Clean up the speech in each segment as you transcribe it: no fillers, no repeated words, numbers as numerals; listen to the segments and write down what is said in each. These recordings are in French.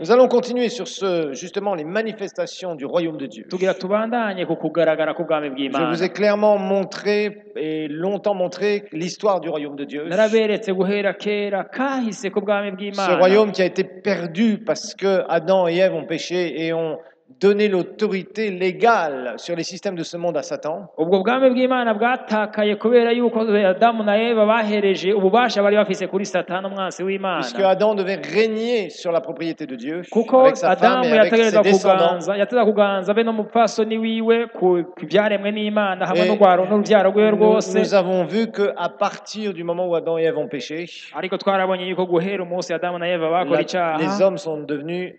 Nous allons continuer sur justement les manifestations du royaume de Dieu. tugira tubandanye ku kugaragara k'ubwami Je bw'Imana. vous ai clairement montré et longtemps montré l'histoire du royaume de Dieu. Naraberetse guhera kera kahise k'ubwami Ce bw'Imana. royaume qui a été perdu parce que Adam et Ève ont péché et ont donné l'autorité légale sur les systèmes de ce monde à Satan. ubwo bwami bw'Imana bwatakaye kubera yuko Adamu na Eva bahereje ububasha bari bafise kuri Satani umwansi Puisque w'Imana. Adam devait régner sur la propriété de Dieu kuko avec sa femme et Adamu avec ses yategerezwa descendants. yateza kuganza be n'umupfasoni wiwe ku byaremwe n'Imana hamwe Et n'urubyaro rwiwe rwose. Nous avons vu qu'à partir du moment où Adam et Ève ont péché, ariko twarabonye yuko guhera umunsi Adamu na Eva bakora les icyaha hommes sont devenus,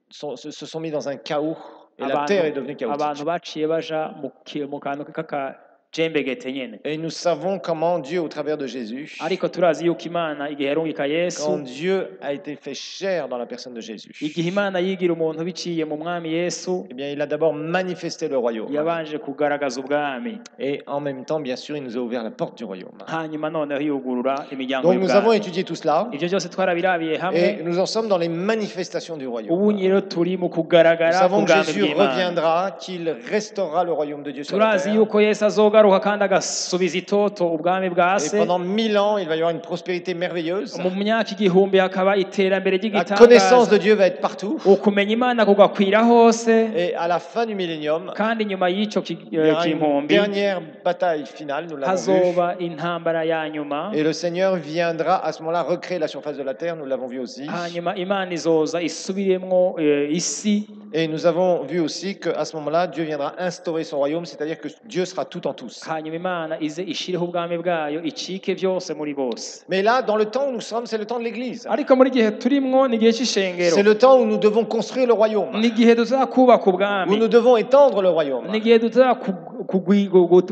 se sont mis dans un chaos et la terre est devenue abantu chaotique. baciye baja mu kantu k'akajembegete nyene. Et nous savons comment Dieu, au travers de Jésus, ariko turazi yuko Imana igihe yarungika Yesu, quand Dieu a été fait chair dans la personne de Jésus, igihe Imana yigira umuntu biciye mu mwami Yesu, eh bien, il a d'abord manifesté le royaume. yabanje kugaragaza ubwami, Et en même temps, bien sûr, il nous a ouvert la porte du royaume. hanyuma noneho yugurura imiryango Donc nous avons y'ubwami. étudié tout cela Ivyo byose twarabirabiye hamwe. et nous en sommes dans les manifestations du royaume. ubu rero turi mu Nous kugaragara savons que k'ubwami Jésus bw'Imana. reviendra, qu'il restaurera le royaume de Dieu sur la turazi terre. yuko Yesu azogaruka kandi agasubiza itoto ubwami bwa Et se. pendant 1000 ans, il va y avoir une prospérité merveilleuse. mu myaka igihumbi hakaba iterambere La connaissance de ry'igitangaza, Dieu va être partout. ukumenya Imana kugakwira hose. Et à la fin du millénium, kandi nyuma y'icyo il y aura une kinkombi dernière bataille finale, nous l'avons vu. hazoba intambara ya nyuma. Et le Seigneur viendra à ce moment-là recréer la surface de la terre, nous l'avons vu aussi. hanyuma Imana izoza isubiremwo isi. Et nous avons vu aussi qu'à ce moment-là, Dieu viendra instaurer son royaume, c'est-à-dire que Dieu sera tout en tous. hanyuma Imana ize ishireho ubwami bwayo icike byose muri bose. Mais là, dans le temps où nous sommes, c'est le temps de l'Église. ariko muri gihe turimwo ni gihe c'ishengero, C'est le temps où nous devons construire le royaume, ni gihe tuzakubaka où ubwami, nous devons étendre le royaume. ni gihe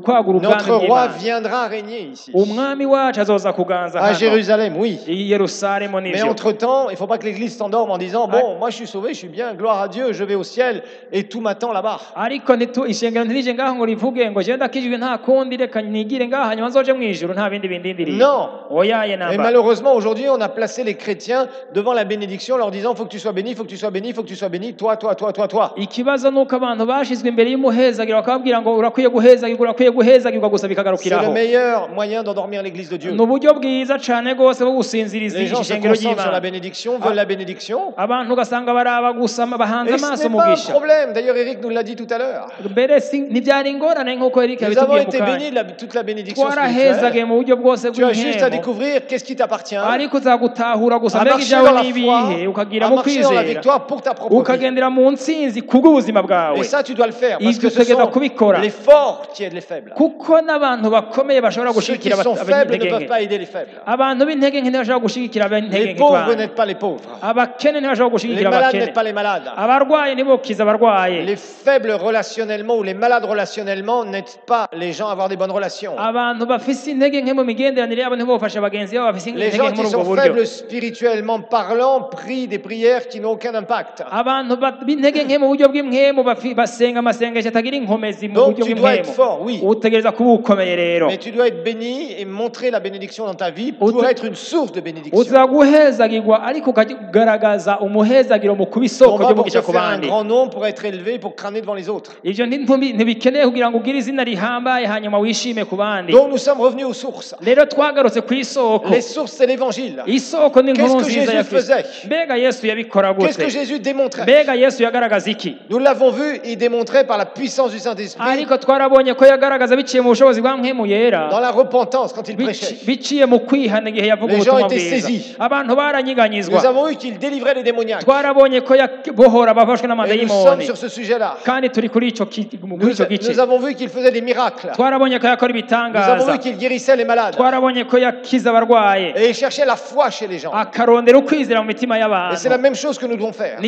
kwagura Notre ubwami roi bw'Imana. viendra régner ici, umwami wacu azoza kuganza à hano Jérusalem, oui. i Yerusalemu. Mais n'ivyo entre-temps, il ne faut pas que l'Église s'endorme en disant « Bon, moi je suis sauvé, je suis bien, gloire à Dieu, je vais au ciel et tout m'attend là-bas. » ariko ishengero ntirije ngaho ngo rivuge ngo je ndakijwe nta kundi reka nigire ngaho hanyuma nzoje mu ijuru nta bindi bindindiriye. Non. oyaye Et namba. malheureusement, aujourd'hui, on a placé les chrétiens devant la bénédiction, leur disant « Faut que tu sois béni, faut que tu sois béni, faut que tu sois béni, toi, toi, toi, toi, toi. » ikibazo nuko abantu bashizwe imbere y'umuhezagiro bakababwira ngo urakwiye guhezagirwa gusa C'est le bikagarukiraho. meilleur moyen d'endormir l'Église de Dieu. ni uburyo bwiza cane rwose bwo gusinziriza Les gens se ishengero concentrent sur la ry'Imana. bénédiction, veulent la bénédiction. abantu ugasanga baraba gusa bahanze Et ce amaso n'est pas un umugisha. problème. D'ailleurs, Eric nous l'a dit tout à l'heure. mbere ntibyari ingorane nk'uko Eric Nous avons yabitubwiye mu été kanya. bénis de toute la bénédiction spirituelle. twarahezagiye mu buryo bwose Tu as juste à bw'inkemo, découvrir qu'est-ce qui t'appartient, à ariko uzagutahura gusa mbega marcher ibyawe dans la n'ibihe foi, ukagira à mu marcher dans la kwizera victoire pour ta propre vie. ukagendera mu ntsinzi kubw'ubuzima bwawe. Et ça, tu dois le faire parce Ibyo que ce utegerezwa sont kubikora les forts qui aident les faibles. kuko n'abantu bakomeye bashobora Ceux qui gushigikira sont faibles ne abanyantege peuvent nke. pas aider les faibles. abantu b'intege nke ntibashobora gushigikira abanyantege Les nke pauvres twabo. n'aident pas les pauvres. abakene ntibashobora Les gushigikira malades abakene. n'aident pas les malades. abarwaye ntibokiza abarwaye. Les faibles relationnellement ou les malades relationnellement n'aident pas les gens à avoir des bonnes relations. abantu bafise intege nke mu migenderanire yabo ntibofasha bagenzi babo bafise Les intege gens nke qui muri ubwo sont buryo. faibles spirituellement parlant prient des prières qui n'ont aucun impact. abantu b'intege nke mu buryo bw'impwemu basenga amasengesho atagira inkomezi mu Donc buryo tu dois être bw'impwemu. fort, oui. utegereza kuba ukomeye rero. Mais tu dois être béni et montrer la bénédiction dans ta vie pour être une source de bénédiction. uza guhezagirwa ariko ukagaragaza umuhezagiro mu kuba isoko On va pour te ry'umugisha ku faire un bandi. grand nom, pour être élevé, pour crâner devant les autres. ivyo ntibikeneye kugira ngo ugire izina rihambaye hanyuma wishime ku bandi. Donc nous sommes revenus aux sources. rero twagarutse ku isoko. Les sources, c'est l'évangile. isoko ni inkuru Qu'est-ce que nziza ya Jésus Kristo. faisait? mbega Yesu yabikora Qu'est-ce que gute? Jésus démontrait? mbega Yesu yagaragaza iki? Nous l'avons vu, il démontrait par la puissance du Saint-Esprit, ariko twarabonye ko yagaragaza biciye mu bushobozi bwa mpwemu yera, dans la repentance quand il prêchait. biciye mu kwihana igihe yavuga Les gens ubutumwa étaient bwiza. saisis. abantu baranyiganyizwa. Nous avons vu qu'il délivrait les démoniaques. twarabonye ko yabohora abafashwe Et nous sommes n'amadayimoni. sur ce sujet-là. kandi turi kuri ico gice. Nous avons vu qu'il faisait des miracles. twarabonye ko yakora Nous avons ibitangaza. vu qu'il guérissait les malades. twarabonye ko yakiza abarwaye, Et il cherchait la foi chez les gens. akarondera ukwizera mu mitima Et c'est la y'abantu. même chose que nous devons faire.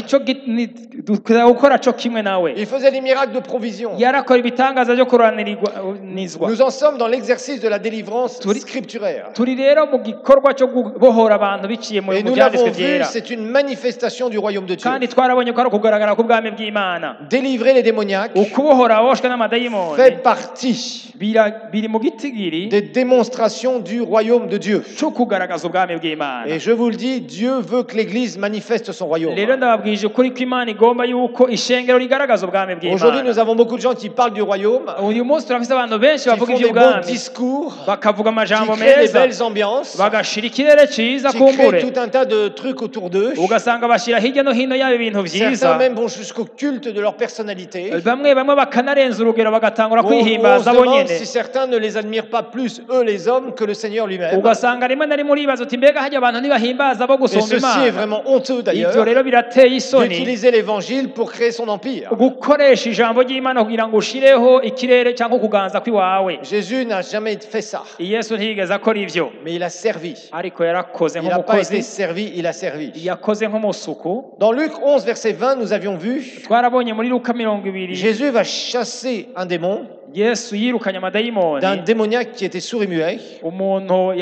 dukwiye gukora co kimwe nawe. Il faisait des miracles de provision. yarakora ibitangaza ryo kuranirizwa. Nous en sommes dans l'exercice de la délivrance Turi- scripturaire. turi rero mu gikorwa cyo gubohora abantu biciye mu Et nous byanditswe l'avons vu, byera, c'est une manifestation du royaume de Dieu. kandi twarabonye ko ari ukugaragara k'ubwami bw'Imana. Délivrer les démoniaques Ukubohora aboshwe n'amadayimoni fait partie biri mu gitigiri des démonstrations du royaume de Dieu. cyo kugaragaza ubwami bw'Imana. Et je vous le dis, Dieu veut que l'Église manifeste son royaume. Rero ndababwije ukuri ko Imana igomba yuko ishengero rigaragaza ubwami Aujourd'hui, bw'Imana. nous avons beaucoup de gens qui parlent du royaume, Uyu munsi turafise abantu benshi qui bavuga font des bons iby'ubwami, discours, bakavuga qui amajambo créent des meza, belles ambiances, bagashira ikirere ciza qui créent kumbure, tout un tas de trucs autour d'eux. ugasanga bashira hirya no hino yabo ibintu Certains vyiza. même vont jusqu'au culte de leur personnalité. Bamwe bakanarenza urugero bagatangura On se kwihimbaza bo demande nyene. si certains ne les admirent pas plus, eux les hommes, que le Seigneur lui-même. Ugasanga rimwe na rimwe uribaza uti mbega hajya abantu ntibahimbaza bo Et gusumba ceci est Imana. vraiment honteux d'ailleurs, Ivyo rero birateye isoni d'utiliser l'évangile pour créer son empire. gukoresha ijambo ry'Imana kugira ngo ushireho ikirere cyangwa kuganza kwiwawe. Jésus n'a jamais fait ça, Yesu ntiyigeze akora ivyo, mais il a servi. ariko yarakoze Il n'a pas été nk'umukozi, servi, il a servi. yakoze nk'umusuku. Dans Luc 11, verset 20, nous avions vu, Twarabonye muri Luka 20 Jésus va chasser un démon, Yesu yirukanye amadayimoni, d'un démoniaque qui était sourd et muet. umuntu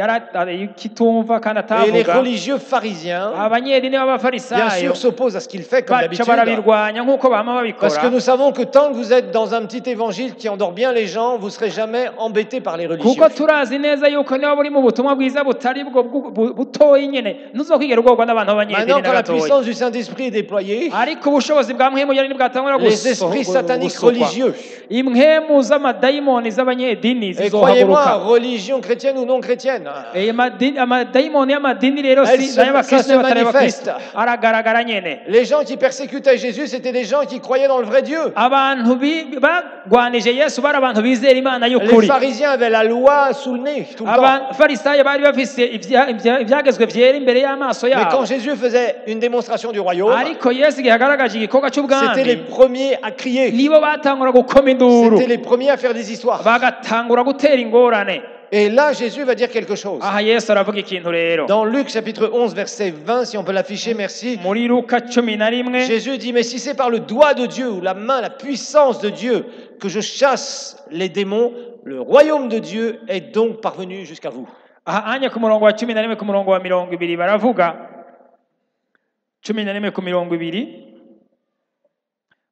kitumva kandi Et les atavuga. religieux pharisiens, Abanyedini bien b'abafarisayo sûr, s'opposent à ce qu'il fait, comme baca d'habitude. barabirwanya nk'uko bama Parce que babikora, nous savons que tant que vous êtes dans un petit évangile qui endort bien les gens, vous ne serez jamais embêtés par les religieux. kuko turazi neza yuko niba buri mu butumwa bwiza butari bwo butoyi nyene ntuzokwigera ugorwa n'abantu b'abanyedini Maintenant, na quand la gatoya. puissance du Saint-Esprit est déployée, Ariko ubushobozi bwa mpwemu yari bwatangura les esprits sataniques religieux, impwemu z'amadayimoni z'abanyedini et croyez-moi, zizohaguruka. religion chrétienne ou non chrétienne, amadayimoni y'amadini rero Elle si se- n'ay'abakristo ça se n'abatari abakristo, manifeste. aragaragara nyene. les gens qui persécutaient Jésus, c'était des gens qui croyaient dans le vrai Dieu. Abantu bagwanije Yesu bari abantu bizera Imana Les y'ukuri. pharisiens avaient la loi sous le nez tout le temps. Abafarisayo bari bafise ibyagezwe byera imbere y'amaso Mais quand yabo, Jésus faisait une démonstration du royaume, ariko Yesu igihe yagaragaje igikorwa c'était les cy'ubwami, premiers à crier. nibo batangura gukoma induru, C'était les premiers à faire des histoires. bagatangura gutera ingorane. Et là, Jésus va dire quelque chose. Aha Yesu aravuga ikintu rero Dans Luc chapitre 11, verset 20, si on peut l'afficher, merci. muri Luka 11. Jésus dit, mais si c'est par le doigt de Dieu ou la main, la puissance de Dieu que je chasse les démons, le royaume de Dieu est donc parvenu jusqu'à vous. Aha anya ku murongo wa 11 ku murongo wa 20 baravuga 11 ku 20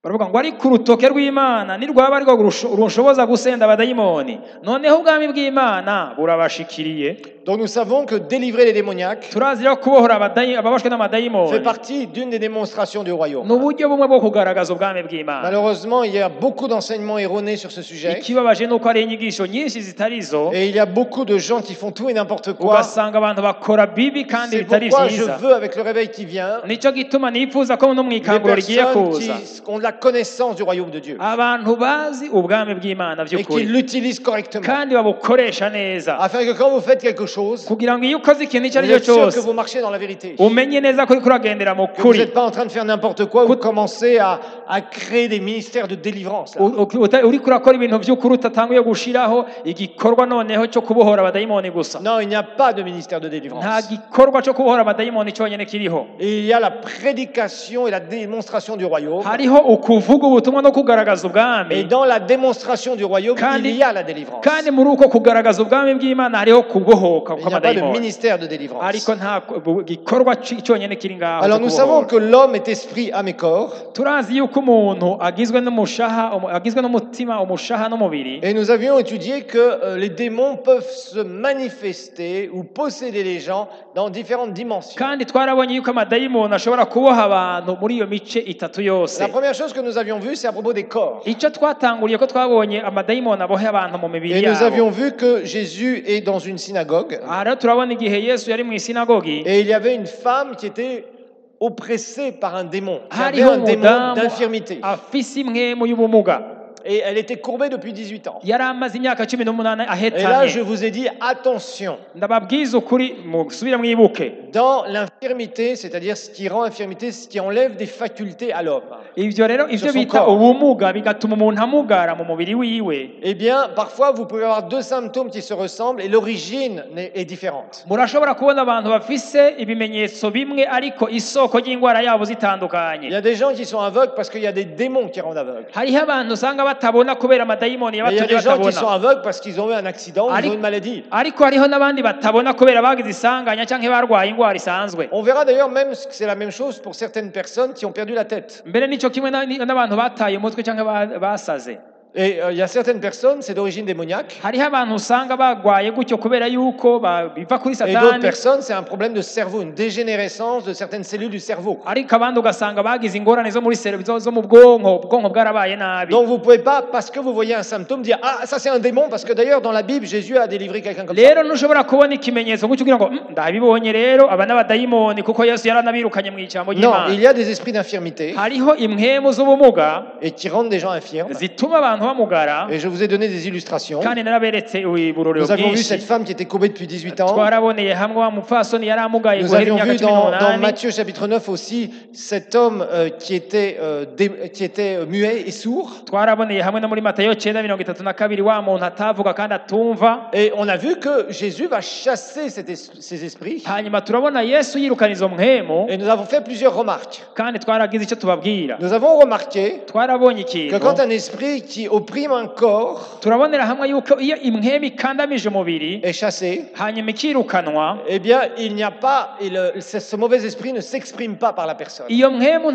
baravuga ngo ari ku rutoke rw'Imana nirwaba ariko rushoboza gusenda abadayimoni, noneho ubwami bw'Imana burabashikiriye. Donc nous savons que délivrer les démoniaques Turazi rero kubohora ababashwe n'amadayimoni fait partie d'une des démonstrations du royaume. ni uburyo bumwe bwo kugaragaza ubwami bw'Imana. Malheureusement, il y a beaucoup d'enseignements erronés sur ce sujet. Ikibabaje nuko ari inyigisho nyinshi zitarizo, Et il y a beaucoup de gens qui font tout et n'importe quoi. ugasanga abantu bakora bibi kandi C'est bitari pourquoi je vyiza. veux, avec le réveil qui vient, Nico gituma nifuza ko no les mwikanguro rigiye personnes kuza qui ont la connaissance du royaume de Dieu abantu bazi ubwami bw'Imana et qui by'ukuri l'utilisent correctement. kandi babukoresha neza, Afin que quand vous faites quelque chose, kugira ngo iyo ukoze ikintu icyo vous ari cyo êtes sûr que cyose vous marchez dans la vérité. umenye neza ko uriko uragendera mu Que vous kuri, n'êtes pas en train de faire n'importe quoi ou commencer à créer des ministères de délivrance. là. uriko urakora ibintu by'ukuri utatanguye gushiraho igikorwa noneho cyo kubohora abadayimoni gusa. Non, il n'y a pas de ministère de Nta délivrance. gikorwa cyo kubohora abadayimoni cyonyine kiriho, Et il y a la prédication et la démonstration du royaume. hariho ukuvuga ubutumwa no kugaragaza Et ubwami, dans la démonstration du royaume, Kandi- il y a la délivrance. kandi muri uko kugaragaza ubwami bw'Imana hariho kubohoka Il n'y a pas de kw'amadayimoni, ministère de délivrance. ariko nta gikorwa cyonyine kiri ngaho Alors cyo nous savons kubohora. que l'homme est esprit, âme et corps. Turazi yuko umuntu agizwe n'umushaha, agizwe n'umutima, umushaha n'umubiri, Et nous avions étudié que les démons peuvent se manifester ou posséder les gens dans différentes dimensions. kandi twarabonye yuko amadayimoni ashobora kuboha abantu muri iyo mice itatu yose. La première chose que nous avions vue, c'est à propos des corps. Icyo twatanguriye ko twabonye amadayimoni abohe abantu mu mibiri Et nous yabo. avions vu que Jésus est dans une synagogue Aha rero turabona igihe Yesu yari mu isinagogi, et il y avait une femme qui était oppressée par un démon, qui avait hariho un démon umudamu d'infirmité. afise impwemu y'ubumuga, Et elle était courbée depuis 18 ans. yari amaze imyaka 18 Et là, ahetanye. je vous ai dit, attention, Ndababwiza ukuri musubire mwibuke, dans l'infirmité, c'est-à-dire ce qui rend infirmité, ce qui enlève des facultés à l'homme, ivyo rero ivyo son bita corps. ubumuga bigatuma umuntu amugara mu mubiri wiwe. eh bien, parfois, vous pouvez avoir deux symptômes qui se ressemblent et l'origine est différente. Murashobora kubona abantu bafise ibimenyetso bimwe ariko isoko ry'indwara yabo Il y zitandukanye. a des gens qui sont aveugles parce qu'il y a des démons qui rendent aveugles. Hariho abantu usanga batabona kubera amadayimoni Mais il y a yabatumye des gens qui batabona sont aveugles parce qu'ils ont eu un accident ou ils Ari- ont une maladie. ariko hariho n'abandi batabona kubera bagize isanganya cyangwa barwaye indwara isanzwe On verra d'ailleurs même que c'est la même chose pour certaines personnes qui ont perdu la tête. mbere nicyo kimwe n'abantu bataye umutwe cyangwa basaze Et il y a certaines personnes, c'est d'origine démoniaque. hariho abantu usanga barwaye gutyo kubera yuko biva kuri Et d'autres satani personnes, c'est un problème de cerveau, une dégénérescence de certaines cellules du cerveau. ariko abandi ugasanga bagize ingorane zo muri zo mu ubwonko bwarabaye nabi Donc vous ne pouvez pas, parce que vous voyez un symptôme, dire ah ça c'est un démon, parce que d'ailleurs dans la Bible Jésus a délivré quelqu'un comme ça. rero ntushobora kubona ikimenyetso nk'icyo ugira ngo ndabibonye rero aba n'abadayimoni kuko Yesu yaranabirukanye mu ijambo Non, ry'Imana il y a des esprits d'infirmité hariho impwemu z'ubumuga et qui rendent des gens infirmes. zituma abantu bamugara Et je vous ai donné des illustrations. kandi naraberetse uburorero Nous avions vu bwinshi cette femme qui était courbée depuis 18 ans. twaraboneye hamwe wa mupfasoni yari amugaye Nous guhera avions imyaka vu cumi dans n'umunani Matthieu chapitre 9 aussi cet homme qui était muet et sourd. twaraboneye hamwe no muri Matayo 9:32 wa muntu atavuga kandi atumva Et on a vu que Jésus va chasser ces esprits. hanyuma turabona Yesu yirukana izo mpwemu Et nous avons fait plusieurs remarques. kandi twaragize icyo tubabwira Nous avons remarqué twarabonye que ikintu quand un esprit qui opprime un corps turabonera hamwe yuko iyo impwemu ikandamije umubiri est chassé, hanyuma ikirukanwa eh bien, il n'y a pas, ce mauvais esprit ne s'exprime pas par la personne. iyo mpwemu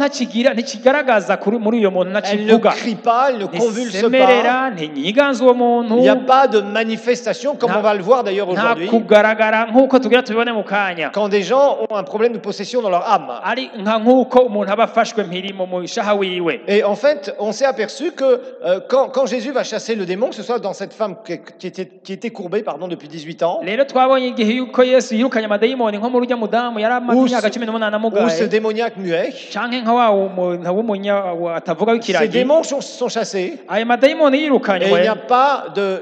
ntikigaragaza muri uyo muntu Elle ne ntakivuga crie pas, elle ne convulse pas. ntisemerera ntinyiganza uwo muntu Il n'y a pas de manifestation, comme on va le voir d'ailleurs nta aujourd'hui, kugaragara nk'uko tugira tubibone mu kanya quand des gens ont un problème de possession dans leur âme. ari nk'uko umuntu aba afashwe mpiri mu mushaha wiwe Et en fait, on s'est aperçu que quand Jésus va chasser le démon, que ce soit dans cette femme qui était courbée depuis 18 ans, rero twabonye igihe yuko Yesu yirukanye amadayimoni nko mu rujya mudamu yari amaze imyaka 18 ou ce amugaye démoniaque muet, canke nka wa muntu atavuga ces w'ikiragi démons sont chassés. ayo madayimoni Et il yirukanywe n'y a pas de,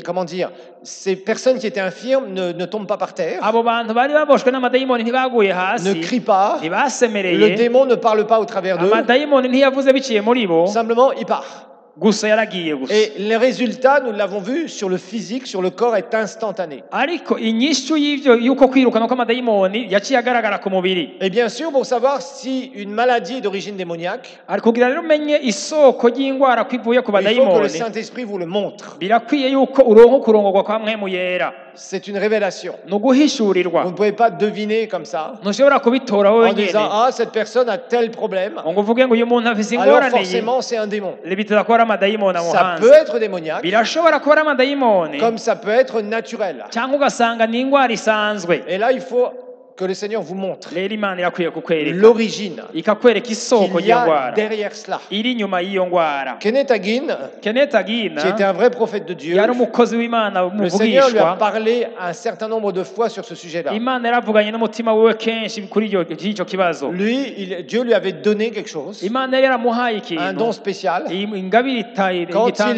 comment dire, ces personnes qui étaient infirmes ne tombent pas par terre, abo bantu bari baboshwe n'amadayimoni ntibaguye ne hasi crient pas, le ntibasemereye démon ne parle pas au travers d'eux, amadayimoni ntiyavuze biciye muri bo simplement il part. gusa yaragiye gusa Et les résultats, nous l'avons vu, sur le physique, sur le corps, est instantané. ariko inyishu y'ivyo yuko kwirukana kw'amadayimoni yaciye agaragara ku mubiri Et bien sûr, pour savoir si une maladie est d'origine démoniaque, ari kugira rero umenye isoko ry'indwara kwivuye ku il faut que le badayimoni Saint-Esprit vous le montre. birakwiye yuko uronka kurongorwa kwa mpwemu yera C'est une révélation. ni uguhishurirwa Vous ne pouvez pas deviner comme ça, ntushobora kubitora wowe en disant, nyene ah, cette personne a tel problème, ngo uvuge ngo uyu muntu afise alors ingorane iyi forcément c'est un démon. bitera kuba ari amadayimoni Ça amuhanze peut être démoniaque, birashobora kuba ari amadayimoni comme ça peut être naturel. cyangwa ugasanga ni indwara isanzwe Et là, il faut que le Seigneur vous montre rero imana irakwiye kukwereka l'origine ikakwereka isoko qu'il y ry'iyo a ndwara derrière cela. iri inyuma y'iyo ndwara Kenneth Hagin, Kenneth Hagin qui était un vrai prophète de Dieu, yari umukozi w'imana le Seigneur lui a umuvugishwa parlé un certain nombre de fois sur ce sujet-là. imana yaravuganye n'umutima wiwe kenshi kuri icyo kibazo Lui, Dieu lui avait donné quelque chose, imana yari yaramuhaye un don ikintu spécial. ingabire Quand il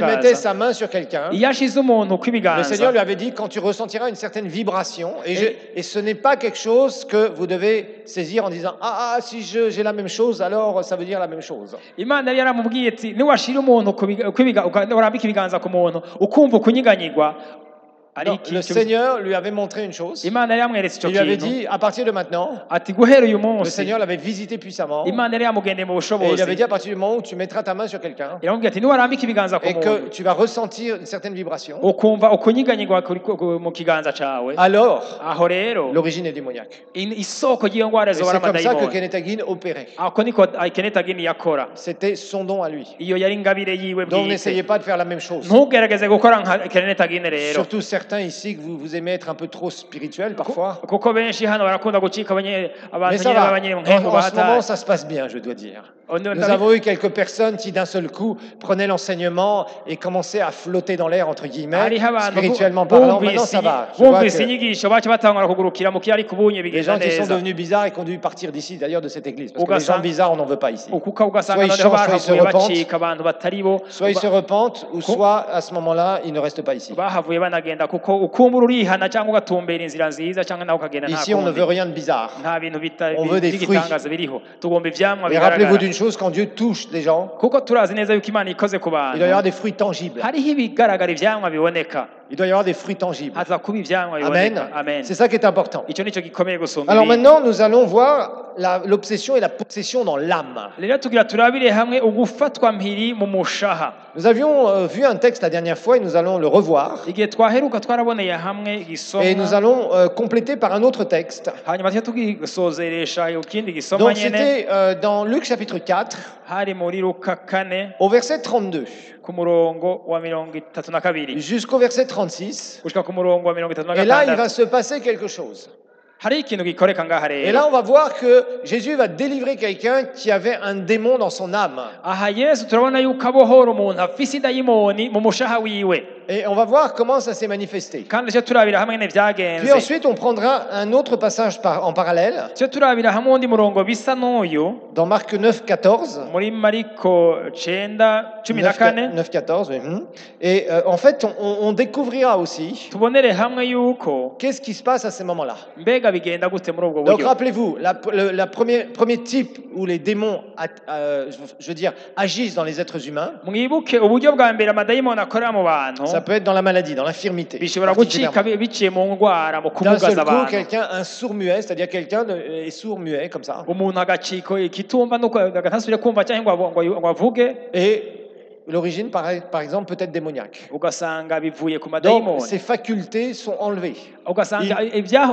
mettait igitangaza sa main sur quelqu'un, iyo ashize umuntu le kw'ibiganza Seigneur lui avait dit, quand tu ressentiras une certaine vibration, et ce n'est pas quelque chose que vous devez saisir en disant, si j'ai la même chose, alors ça veut dire la même chose. imana yari yaramubwiye ati niwashira umuntu urambika ibiganza ku muntu ukumva ukunyiganyigwa Non, le Seigneur lui avait montré une chose. imana yari yamweretse icyo Il lui avait kintu dit, à partir de maintenant, ati guhera uyu le munsi Seigneur l'avait visité puissamment. imana yari yamugendeye mu Et il bushobozi avait dit, à partir du moment où tu mettras ta main sur quelqu'un, iramubwira ati niwarambika ibiganza ku et muntu que tu vas ressentir une certaine vibration, ukumva ukunyiganyigwa mu kiganza cawe alors aho rero l'origine est démoniaque. isoko ry'iyo ndwara Et zoba ari c'est comme ça que amadayimoni Kenneth Hagin opérait. ako niko Kenneth Hagin yakora C'était son don à lui. iyo yari ingabire yiwe Donc bwite n'essayez pas de faire la même chose. ntugerageze gukora nka Kenneth Hagin rero Surtout certains ici que vous aimez être un peu trop spirituel parfois. kuko benshi hano barakunda gucika Mais abantu ça nyine va. b'abanyemwemu En ce moment, bataye ça se passe bien, je dois dire. Nous avons eu quelques personnes qui d'un seul coup prenaient l'enseignement et commençaient à flotter dans l'air, entre guillemets, hariho abantu spirituellement parlant. Maintenant, ça va. Je vois bumvise que inyigisho baca batangura kugurukira mu kirari kubunye les bigenda gens qui sont neza devenus bizarres et qui ont dû partir d'ici, d'ailleurs, de cette église. Parce que les Ugasanga- gens bizarres, on n'en veut pas ici. kuko ugasanga Soit ils noneho changent, soit ils se bahavuye repentent. bacika abantu batari bo Soit ils se repentent, ou soit à ce moment-là, ils ne restent pas ici. bahavuye banagenda kuko ukumbura urihana cyangwa ugatumbera inzira nziza cyangwa nawe ukagenda nta Ici, on ne veut kundi rien de bizarre. nta bintu On veut des by'igitangaza biriho tugomba ivyamwa Et rappelez-vous bigaragara d'une chose, quand Dieu touche les gens, kuko turazi neza yuko imana ikoze ku il doit y bantu avoir des fruits tangibles. hariho ibigaragara ivyamwa biboneka Il doit y avoir des fruits tangibles. haza kuba ivyamwa Amen. biboneka. Amen. C'est ça qui est important. Ico nico gikomeye gusumba Alors ibindi. maintenant, nous allons voir l'obsession et la possession dans l'âme. Rero tugira turabire hamwe ugufatwa mpiri mu mushaha. Nous avions vu un texte la dernière fois et nous allons le revoir. Igihe twaheruka twaraboneye hamwe Et nous igisomwa allons compléter par un autre texte. hanyuma tujya tugisozeresha ikindi gisomwa Donc nyene c'était dans Luc chapitre 4 hari muri Luka 4 au verset 32 ku murongo wa 32 jusqu'au verset 36. gushika ku murongo wa Et là, il 36 va se passer quelque chose. hari ikintu gikoreka ngaha Et rero là, on va voir que Jésus va délivrer quelqu'un qui avait un démon dans son âme. aha Yesu turabona yuko abohora umuntu afise idayimoni mu mushaha wiwe Et on va voir comment ça s'est manifesté. kandi tujya turabira hamwe ne Puis vyagenze ensuite, on prendra un autre passage en parallèle tujya turabira hamwe undi murongo bisa n'uyu dans Marc 9, 14. muri Mariko 9:14 9, 14, oui. Et en fait, on découvrira aussi tubonere hamwe yuko qu'est-ce qui se passe à ces moments-là. mbega bigenda gute muri ubwo Donc buryo rappelez-vous, le premier type où les démons, je veux dire, agissent dans les êtres humains, mwibuke uburyo bwa mbere amadayimoni akorera mu bantu ça peut être dans la maladie, dans l'infirmité. bishobora gucika particulièrement. biciye mu ndwara mu D'un kumugaza seul coup, abantu quelqu'un, un sourd-muet, c'est-à-dire quelqu'un est sourd-muet comme ça, umuntu agacika ikitumva nuko agatasubire kumva cyangwa ngo avuge et l'origine, par exemple, peut être démoniaque. ugasanga bivuye ku Donc, madayimoni ses facultés sont enlevées. ugasanga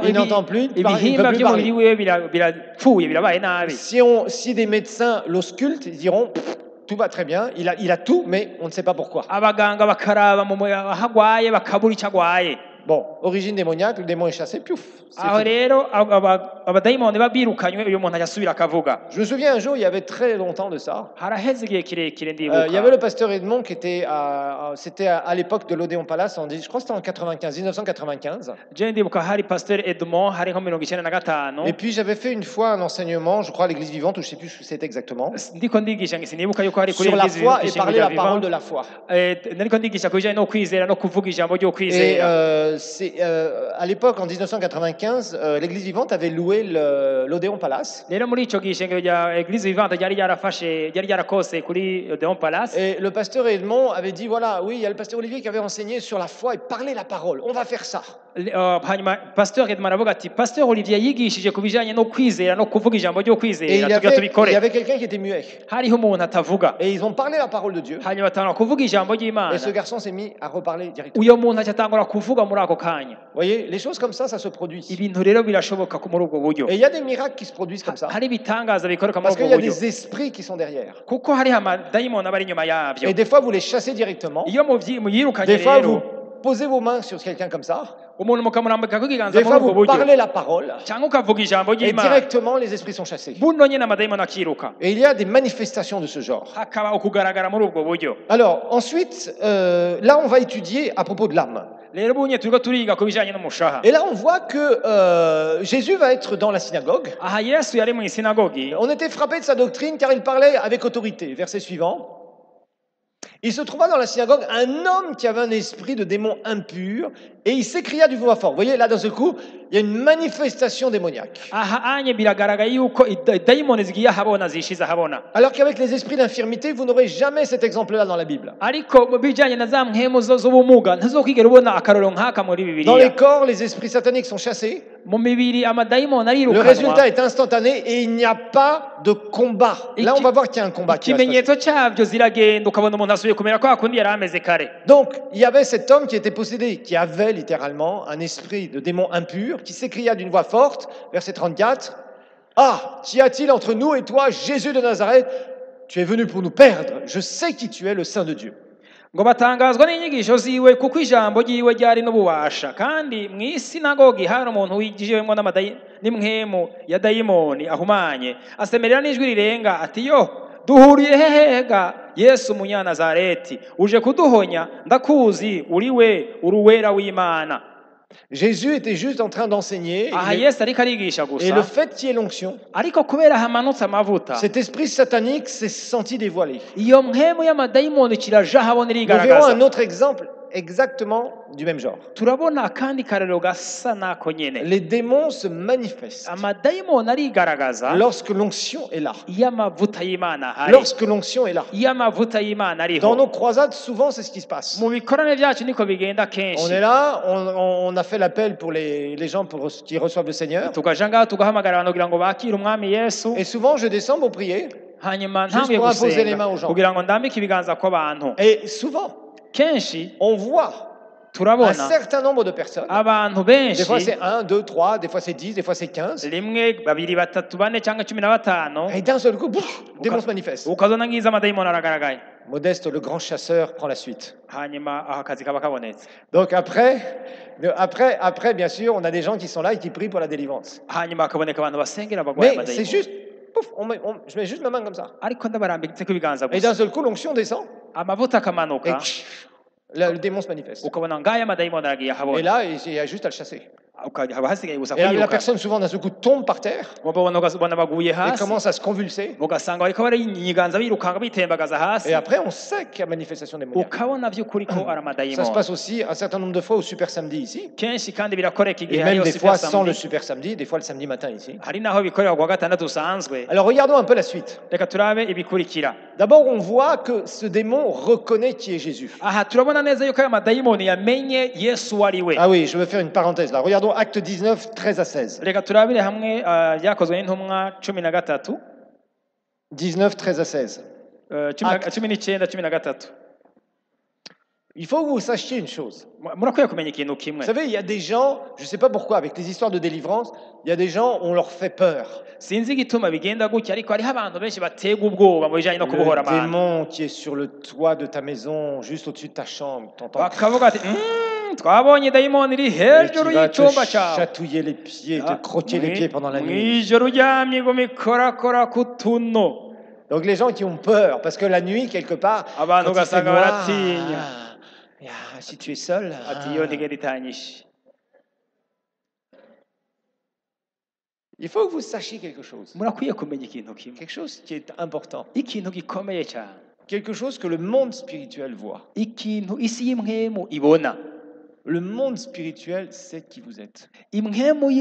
il n'entend plus, il peut ibihimba plus by'umubiri wiwe birapfuye birabaye nabi Si des médecins l'auscultent, ils diront pff, tout va très bien, il a tout, mais on ne sait pas pourquoi. abaganga bakaraba mu aho agwaye bakabura icyo agwaye Bon, origine démoniaque, le démon est chassé, piouf. C'est aho fini. rero abadayimoni babirukanywe uyu muntu ajasubira akavuga Je me souviens un jour, il y avait très longtemps de ça. haraheze igihe kirekire Il y avait ndibuka le pasteur Edmond qui était c'était à l'époque de l'Odéon Palace, je crois que c'était en 1995. je ndibuka hari pasteur Edmond hari nko 1995 Et puis j'avais fait une fois un enseignement, je crois à l'Église vivante, ou je ne sais plus ce que c'était exactement, ndiko ndigisha ngo sinibuka yuko hari kuri sur la Eglise foi et Vivante parler la Vivant. parole de la foi. Nariko ndigisha ku bijyanye no kwizera no kuvuga ijambo ryo Et kwizera à l'époque, en 1995, l'Église vivante avait loué l'Odéon Palace. rero muri ico gishengero rya Eglise Vivante ryari ryarakose kuri Odeon Palace Et le pasteur Edmond avait dit, voilà, oui, il y a le pasteur Olivier qui avait enseigné sur la foi et parler la parole. On va faire ça. hanyuma pasteur Edmond aravuga ati pasteur Olivier yigishije ku bijyanye no kwizera no kuvuga ijambo ryo Et kwizera il tugira y tubikore avait quelqu'un qui était muet. hariho umuntu atavuga Et ils ont parlé la parole de Dieu. hanyuma batangura kuvuga ijambo Et ry'Imana ce garçon s'est mis à reparler directement. uyo muntu acatangura kuvuga muri ako kanya Vous voyez, les choses comme ça se produit. ibintu rero birashoboka muri ubwo buryo Et il y a des miracles qui se produisent comme ça. hari ibitangaza bikoreka muri Parce qu'il ubwo y a buryo des esprits qui sont derrière. kuko hariho amadayimoni aba ari inyuma yabyo Et des fois, vous les chassez directement. iyo muyirukanye Des fois, vous rero posez vos mains sur quelqu'un comme ça. umuntu mukamurambika ku kiganza Des muri fois, ubwo vous buryo parlez la parole. cyangwa ukavuga ijambo Et ry'Imana directement, les esprits sont chassés. buno nyine amadayimoni akiruka Et il y a des manifestations de ce genre. hakaba ukugaragara muri ubwo buryo Alors, ensuite, là, on va étudier à propos de l'âme. rero bunye turiko turiga ku bijyanye n'umushaha Et là, on voit que Jésus va être dans la synagogue. aha Yesu yari mu isinagogi On était frappé de sa doctrine car il parlait avec autorité. Verset suivant. Il se trouva dans la synagogue un homme qui avait un esprit de démon impur et il s'écria d'une voix forte. Vous voyez, là, d'un seul coup, il y a une manifestation démoniaque. aha anye biragaragara yuko idayimoni zigiye ahabona zishize ahabona Alors qu'avec les esprits d'infirmité, vous n'aurez jamais cet exemple-là dans la Bible. ariko mu bijyanye na za mpemu z'ubumuga ntazokwigera ubona akarorero nk'aka muri Dans les bibiliya corps, les esprits sataniques sont chassés. mu mibiri amadayimoni Le arirukanwa résultat est instantané et il n'y a pas de combat. Là, on va voir qu'il y a un combat qui va se passer. ikimenyetso cyabyo ziragenda ukabona umuntu asubiye kumera kwa kundi yari ameze kare Donc, il y avait cet homme qui était possédé, qui avait littéralement un esprit de démon impur, qui s'écria d'une voix forte, verset 34, « Ah, qu'y a-t-il entre nous et toi, Jésus de Nazareth? Tu es venu pour nous perdre. Je sais qui tu es, le Saint de Dieu. » ngo batangazwa n'inyigisho ziwe kuko ijambo ryiwe ryari n'ububasha kandi mu isinagogi hari umuntu wigijewemo n'imwemu ya dayimoni ahumanye asemerera n'ijwi rirenga ati yo duhuriye hehega Yesu Munyanazareti uje kuduhonya ndakuzi uri uwera w'Imana. Jésus était juste en train d'enseigner. aha Yesu ariko arigisha Et le gusa fait qu'il y ait l'onction, ariko kubera hamanutse amavuta cet esprit satanique s'est senti dévoilé. iyo mwemu y'amadayimoni kiraja habona Nous verrons irigaragaza un autre exemple exactement du même genre. turabona akandi karero gasa nako nyene Les démons se manifestent amadayimoni arigaragaza lorsque l'onction est là. iyo amavuta y'Imana ahari Lorsque l'onction est là. iyo amavuta y'Imana ariho Dans nos croisades, souvent, c'est ce qui se passe. mu bikorane byacu niko bigenda On kenshi est là, on a fait l'appel pour les gens qui reçoivent le Seigneur. tukaja ngaho tugahamagara abantu kugira ngo bakire umwami Yesu Et souvent, je descends pour prier. hanyuma Juste ntanguye pour imposer les gusenga mains aux gens. kugira ngo ndambike ibiganza kw'abantu Et souvent, kenshi on voit un turabona certain nombre de personnes. abantu Des fois, benshi c'est 1, 2, 3, des fois, c'est 10, des fois, c'est 15. rimwe babiri batatu bane cyangwa 15 Et d'un seul coup, bouf, le démon se manifeste. ukazona ngiza amadayimoni aragaragaye Modeste, le grand chasseur, prend la suite. hanyuma aho akazi kaba kabonetse Donc après, bien sûr, on a des gens qui sont là et qui prient pour la délivrance. hanyuma hakaboneka abantu basengera abagwaye Mais c'est amadayimoni juste, pouf, je mets juste ma main comme ça. ariko ndabarambitse ko ibiganza Et d'un gusa seul coup, l'onction descend amavuta et akamanuka le démon se manifeste. ukabona ngaya amadayimoni aragiye Et ahabona là, il y a juste à le chasser. haba hasigaye gusa Et là, la kuyiruka personne, souvent, d'un seul coup, tombe par terre ubona baguye et hasi commence à se convulser. ugasanga bariko barinyiganza birukanga bitembagaza hasi Et après, on sait qu'il y a manifestation démoniaque. ukabona by'ukuri ko ari Ça se amadayimoni passe aussi un certain nombre de fois au Super Samedi ici. kenshi kandi birakoreka Et igihe même hariyo des super fois sans le samedi Super Samedi, des fois le samedi matin ici. hari naho bikorera kuwa gatandatu usanzwe Alors regardons un peu la suite. reka turabe ibikurikira D'abord, on voit que ce démon reconnaît qui est Jésus. aha turabona neza yuko ayo madayimoni yamenye yesu uwo ari we Ah oui, je vais faire une parenthèse là. Regardons Acte 19, 13 à 16. reka turabire hamwe byakozwe n'intumwa 13 19, 13 à 16. 19 Il faut que vous sachiez une chose. murakwiye kumenya ikintu Vous kimwe savez, il y a des gens, je ne sais pas pourquoi, avec les histoires de délivrance, il y a des gens, on leur fait peur. sinzi igituma bigenda gutya ariko hariho abantu benshi batega ubwoba mu bijyanye no kubohora Le abantu démon qui est sur le toit de ta maison, juste au-dessus de ta chambre, t'entends bakavuga ati twabonye dayimoni iri et qui hejuru va te y'icyumba cyawe chatouiller les pieds, te croquer les pieds pendant la mu nuit. ijoro uryamye ngo mikorakora ku tuno Donc les gens qui ont peur, parce que la nuit, quelque part, abantu quand il fait ugasanga noir, baratinya si tu es seul, ati iyo ntigera itanyishe il faut que vous sachiez quelque chose. murakwiye kumenya ikintu kimwe Quelque chose qui est important. ikintu gikomeye cyane Quelque chose que le monde spirituel voit. ikintu isi y'imwemu ibona Le monde spirituel sait qui vous êtes. imwemu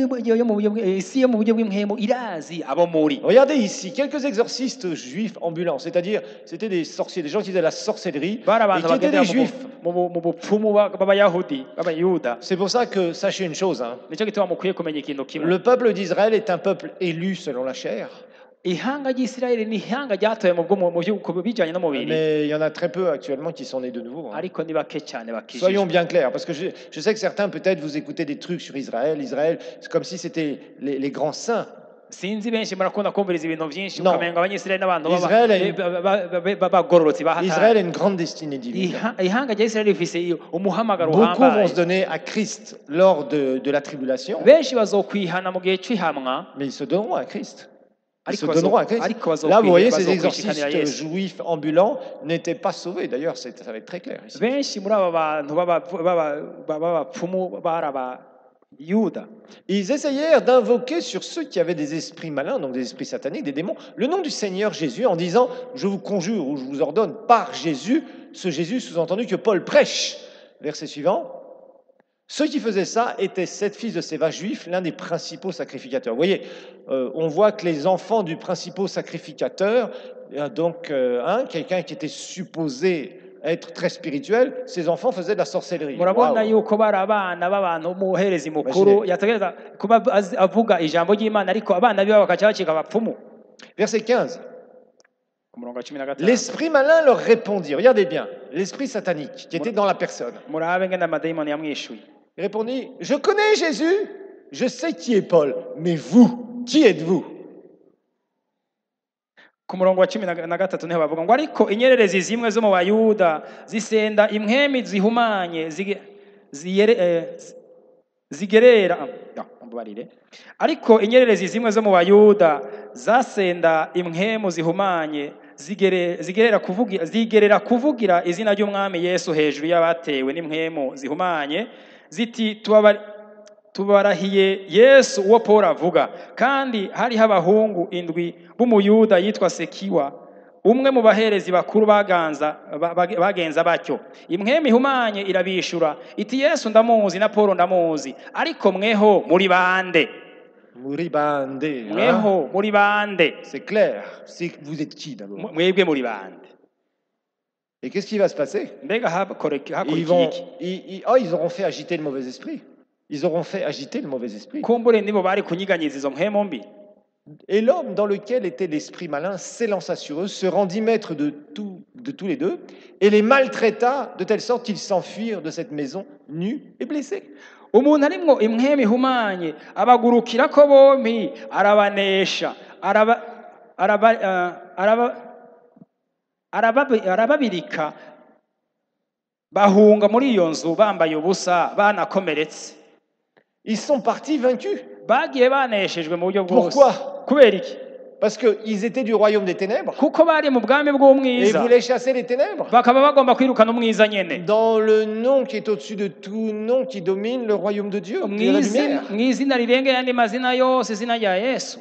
isi yo mu buryo bw'imwemu irazi abo muri Regardez ici, quelques exorcistes juifs ambulants, c'est-à-dire c'était des sorciers, des gens qui faisaient la sorcellerie bari et abantu qui étaient bagendera des juifs. mu bupfumu b'abayahudi b'abayuda C'est pour ça que sachez une chose, hein. nicyo gituma mukwiye kumenya ikintu kimwe Le peuple d'Israël est un peuple élu selon la chair, ihanga ry'isirayeli ni ihanga ryatowe mu bijyanye n'umubiri mais il y en a très peu actuellement qui sont nés de nouveau, hein. ariko ni bake cyane bakijijwe Soyons bien clairs, parce que je sais que certains peut-être vous écoutez des trucs sur Israël. Israël, c'est comme si c'était les grands saints. sinzi benshi murakunda kumviriza ibintu byinshi Non. ukamenga abanyisirayeli n'abantu Israël bagororotse Israël a une grande destinée divine. ihanga rya isirayeli rifise umuhamagaro Beaucoup vont uhambaye se donner à Christ lors de la tribulation, benshi bazokwihana mu gihe cy'ihamwa mais ils se donneront à Christ. Ils se ariko donneront à Christ. ariko Là, vous voyez, ces bazokwishikanira exorcistes Yesu juifs ambulants n'étaient pas sauvés. D'ailleurs, ça va être très clair ici. benshi muri aba bantu b'abapfumu bari abayuda Ils essayèrent d'invoquer sur ceux qui avaient des esprits malins, donc des esprits sataniques, des démons, le nom du Seigneur Jésus en disant « Je vous conjure ou je vous ordonne par Jésus », ce Jésus sous-entendu que Paul prêche. Verset suivant. Ceux qui faisaient ça étaient 7 fils de Séva juifs, l'un des principaux sacrificateurs. Vous voyez, on voit que les enfants du principal sacrificateur, donc quelqu'un qui était supposé être très spirituel, ses enfants faisaient de la sorcellerie. murabona Waouh. yuko bari abana b'abantu umuherezi mukuru yategereza kuba avuga ijambo ry'Imana ariko abana biwe bakaca bacika abapfumu Verset 15. ku murongo wa 15 L'esprit malin leur répondit, regardez bien, l'esprit satanique qui était dans la personne. murabe ngenda amadayimoni yamwishuye Il répondit, je connais Jésus, je sais qui est Paul, mais vous, qui êtes-vous? ku murongo wa 13 niho bavuga ngo ariko inyererezi zimwe zo mu bayuda zisenda imwemi zihumanye zigerera mbabarire ariko inyererezi zimwe zo mu bayuda zasenda imwemu zihumanye zigerera kuvugira izina ry'umwami Yesu hejuru y'abatewe n'imwemu zihumanye ziti tubarahiye Yesu uwo Paul avuga kandi hariho abahungu indwi b'umuyuda yitwa Sekiwa umwe mu baherezi bakuru bagenza batyo. Impwemu ihumanye irabishura iti Yesu ndamuzi na Paulo ndamuzi, ariko mweho muri bande? Mouribandé. Hein? Mweho muri bande? C'est clair. Vous êtes qui d'abord? Mwebwe muri bande? Et qu'est-ce qui va se passer? Mbega Ils auront fait agiter le mauvais esprit. Ils auront fait agiter le mauvais esprit. kumbure nibo bari kunyiganyiza izo mpwemu mbi. Et l'homme dans lequel était l'esprit malin s'élança sur eux, se rendit maître de tous les deux, et les maltraita de telle sorte qu'ils s'enfuirent de cette maison nus et blessés. Umuntu arimwo impwemu ihumanye abagurukirako bompi arabanesha arababirika bahunga muri iyo nzu bambaye ubusa banakomeretse. Ils sont partis vaincus. Bagiye baneshejwe mu buryo bwose. Pourquoi? Kubera iki? Parce qu'ils étaient du royaume des ténèbres. Kuko bari mu bwami Et ils bw'umwiza voulaient chasser les ténèbres. bakaba bagomba kwirukana umwiza nyene. Dans le nom qui est au-dessus de tout nom qui domine le royaume de Dieu, de la lumière. Mwizina rirengeye andi mazina yose, izina rya Yesu.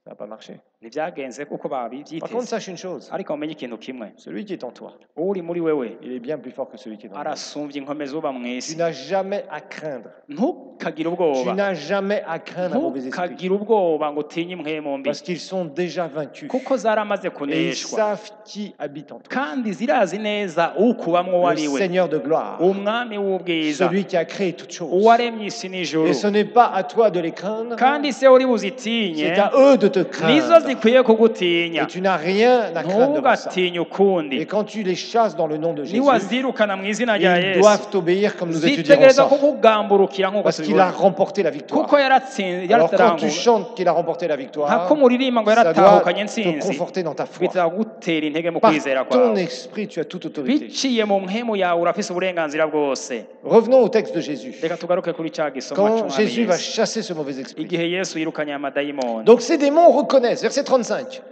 Ça n'a pas marché. Ntibyagenze kuko Par contre, babivyiteze. sache une chose. Ariko umenye ikintu kimwe, Celui qui est en toi, uri muri wewe il est bien plus fort que celui qui est dans toi. arasumvya inkomezi uba Tu mw'isi. n'as jamais à craindre. Ntukagire Tu ubwoba, n'as jamais à craindre un mauvais esprit. ntukagire ubwoba ngo utinye impwemu mbi, Parce qu'ils sont déjà vaincus. kuko zaramaze Et ils kuneshwa savent qui habite en toi. kandi zirazi neza ukubamwo uwo Le ari we, Seigneur de gloire. umwami w'ubwiza, Celui qui a créé toutes choses. uwaremye isi n'ijuru. Et ce n'est pas à toi de les craindre. Kandi se uri buzitinye, C'est à eux de te nizo craindre. zikwiye kugutinya. Et tu n'as rien à craindre devant ça. Ntugatinye Et ukundi. quand tu les chasses dans le nom de Jésus, Niwazirukana mu izina rya ils Yesu, doivent t'obéir comme nous étudierons zitegereza ça. kukugamburukira nk'uko Parce qu'il a tubibona, remporté la victoire. kuko yaratsinze Alors quand tu yaratarangura. chantes qu'il a remporté la victoire, Ntako muririmba ngo ça doit yaratahukanye te intsinzi, conforter dans ta foi. bitagutera intege mu Par kwizera ton kwawe. esprit, tu as toute autorité. Biciye mu mpemu yawe urafise uburenganzira bwose. Revenons au texte de Jésus. Reka tugaruke kuri cya gisoma Quand c'umwami Jésus va Yesu. chasser ce mauvais esprit. Igihe Yesu yirukanye amadayimoni. Donc ces démons reconnaissent, verset 35.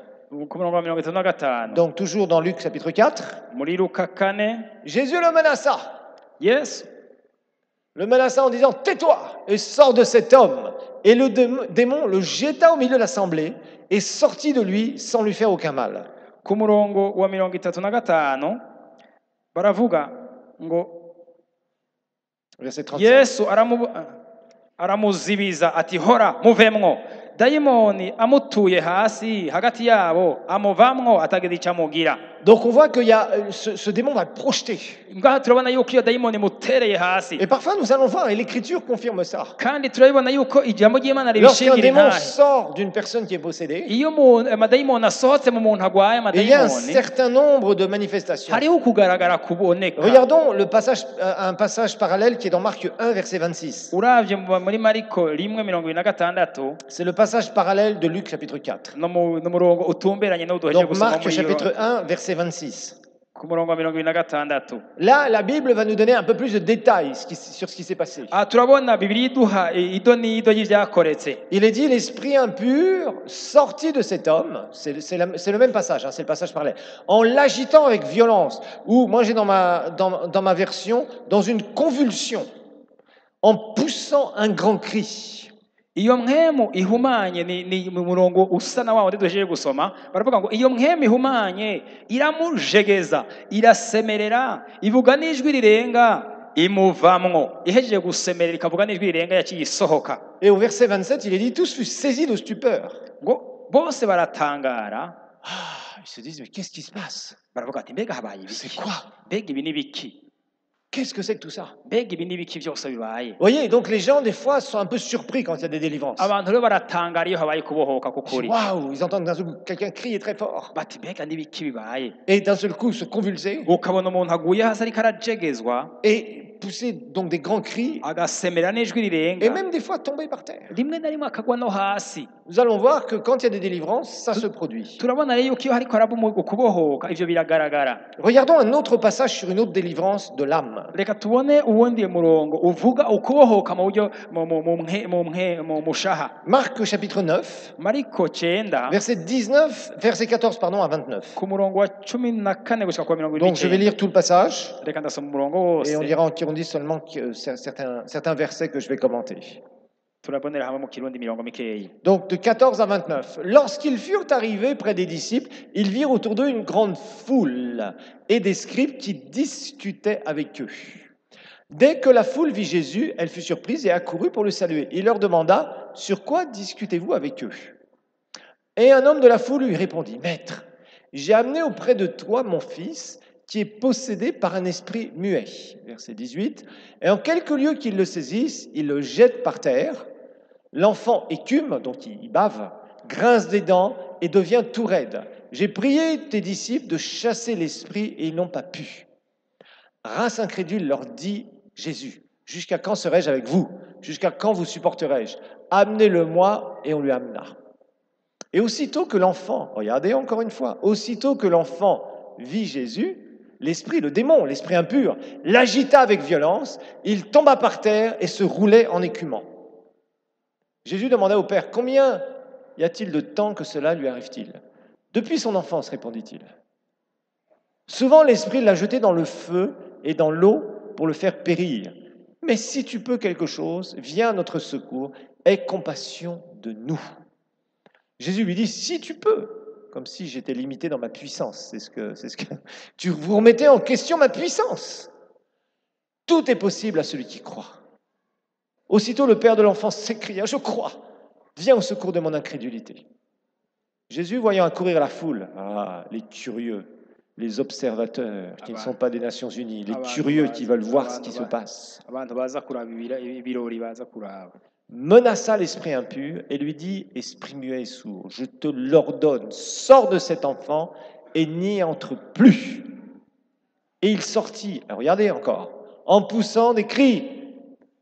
Ku murongo wa 35, Donc toujours dans Luc chapitre 4, muri Luka 4, Jésus le menaça. Yesu Le menaça en disant, tais-toi et sors de cet homme. Et le démon le jeta au milieu de l'assemblée et sortit de lui sans lui faire aucun mal. ku murongo wa 35 baravuga ngo Verset 35. Yesu aramuzibiza ati hora muvemwo. Dayimoni amutuye hasi hagati yabo amuvamwo atagira icyo amugira. Donc on voit qu'il y a ce démon va le projeter. Ngaha turabona yuko iyo dayimoni imutereye hasi, Et parfois nous allons voir, et l'Écriture confirme ça. kandi turabibona yuko ijambo ry'Imana Lorsqu'un ribishingira démon intahe. sort d'une personne qui est possédée, Iyo amadayimoni asohotse mu muntu agwaye et il y a un amadayimoni, certain nombre de manifestations. hariho ukugaragara kuboneka. Regardons un passage parallèle qui est dans Marc 1, verset 26. Uravye muri Mariko 1:26, C'est le passage parallèle de Luc chapitre 4. n'umurongo utumberanye n'uwo duhejeje Donc gusoma Marc muri chapitre 1, verset 26. ku murongo wa 26. Là, la Bible va nous donner un peu plus de détails sur ce qui s'est passé. Turabona Bibiliya iduha ido n'ido y'ivyakoretse. Il est dit, l'esprit impur sortit de cet homme, c'est le même passage, hein, c'est le passage parallèle, en l'agitant avec violence, ou moi j'ai dans ma version, dans une convulsion, en poussant un grand cri. Iyo mpwemu ihumanye ni mu murongo usa na wawo duhejeje gusoma, baravuga ngo iyo mpwemu ihumanye iramujegeza, irasemerera, ivuga n'ijwi rirenga, imuvamwo. Ihejeje gusemerera ikavuga n'ijwi rirenga yaciye isohoka. Et au verset 27, il est dit, tous furent saisis de stupeur. Ngo bose baratangara, Ils se disent, mais qu'est-ce qui se passe? baravuga ati mbega habaye C'est ibiki? quoi? Mbega ibi ni biki? Qu'est-ce que c'est que tout ça? Mbega ibi ni biki byose bibaye? Vous voyez, donc les gens, des fois, sont un peu surpris quand il y a des délivrances. Abantu rero baratangara iyo habaye kubohoka k'ukuri. Waouh, ils entendent d'un seul coup quelqu'un crier très fort. Bati mbega ni biki bibaye? Et d'un seul coup se convulser Ukabona umuntu aguye hasi ariko arajegezwa, et pousser donc des grands cris agasemera n'ijwi et rirenga, même des fois tomber par terre. rimwe na rimwe akagwa no hasi. Nous allons voir que quand il y a des délivrances, ça se produit. Turabona rero yuko iyo hariko haraba ukubohoka ivyo biragaragara. Regardons un autre passage sur une autre délivrance de l'âme. Reka tubone uwundi murongo uvuga ukubohoka mu buryo mu mushaha. Marc chapitre 9, Mariko 9 verset 14 pardon, à 29. ku murongo wa 14 gushika kwa Donc je vais 29. lire tout le passage Reka ndasoma umurongo et on wose, dira en Kirundi seulement certains versets que je vais commenter. turabonera hamwe mu kirundi mirongo mikeyi. Donc de 14 à 29. Lorsqu'ils furent arrivés près des disciples, ils virent autour d'eux une grande foule et des scribes qui discutaient avec eux. Dès que la foule vit Jésus, elle fut surprise et accourut pour le saluer. Il leur demanda, « Sur quoi discutez-vous avec eux ?» Et un homme de la foule lui répondit, « Maître, j'ai amené auprès de toi mon fils qui est possédé par un esprit muet. » Verset 18. « Et en quelques lieux qu'il le saisisse, il le jette par terre. L'enfant écume, donc il bave, grince des dents et devient tout raide. J'ai prié tes disciples de chasser l'esprit et ils n'ont pas pu. » Race incrédule, leur dit Jésus, « Jusqu'à quand serai-je avec vous? Jusqu'à quand vous supporterai-je? Amenez-le-moi. » Et on lui amena. Et aussitôt que l'enfant, regardez encore une fois, aussitôt que l'enfant vit Jésus, l'esprit, le démon, l'esprit impur, l'agita avec violence, il tomba par terre et se roulait en écumant. Jésus demanda au Père, « Combien y a-t-il de temps que cela lui arrive-t-il » ? « Depuis son enfance, répondit-il. Souvent, l'esprit l'a jeté dans le feu et dans l'eau pour le faire périr. Mais si tu peux quelque chose, viens à notre secours, aie compassion de nous. » Jésus lui dit, « Si tu peux », comme si j'étais limité dans ma puissance. C'est ce que tu vous remettez en question ma puissance. Tout est possible à celui qui croit. Aussitôt, le père de l'enfant s'écria, « Je crois, viens au secours de mon incrédulité. » Jésus, voyant accourir la foule, les curieux, les observateurs qui ne sont pas des Nations Unies, les curieux qui veulent voir ce qui se passe, menaça l'esprit impur et lui dit, « Esprit muet et sourd, je te l'ordonne, sors de cet enfant et n'y entre plus. » Et il sortit, regardez encore, en poussant des cris